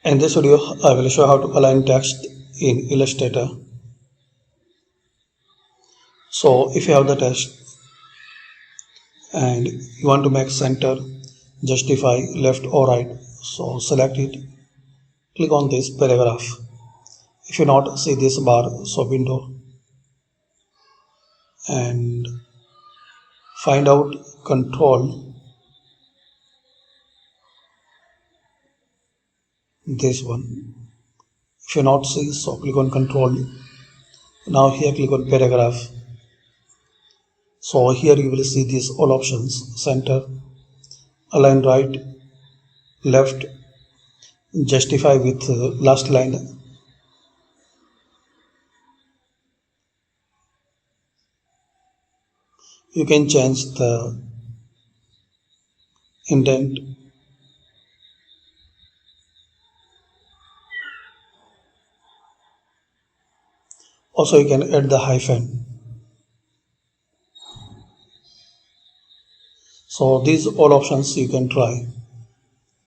In this video, I will show how to align text in Illustrator. So if you have the text and you want to make center, justify, left or right, so select it, click on this paragraph. If you not see this bar, so window, and find out control, this one. If you not see, so click on control. Now here click on paragraph. So here you will see these all options: center, align right, left, justify with last line. You can change the indent. Also you can add the hyphen. So these all options you can try.